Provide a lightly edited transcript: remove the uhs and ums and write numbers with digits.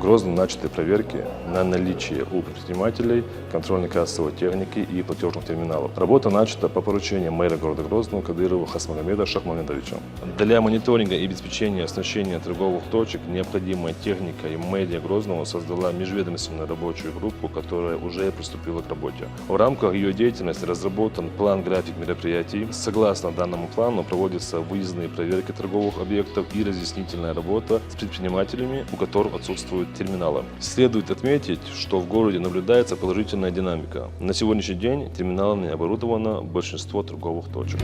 Грозном начаты проверки на наличие у предпринимателей контрольно-кассовой техники и платежных терминалов. Работа начата по поручению мэра города Грозного Кадырова Хас-Магомеда Шахмагомедовича. Для мониторинга и обеспечения оснащения торговых точек необходимая техника, и мэрия Грозного создала межведомственную рабочую группу, которая уже приступила к работе. В рамках ее деятельности разработан план-график мероприятий. Согласно данному плану проводятся выездные проверки торговых объектов и разъяснительная работа с предпринимателями, у которых отсутствуют терминалы. Следует отметить, что в городе наблюдается положительная динамика. На сегодняшний день терминалами оборудовано большинство торговых точек.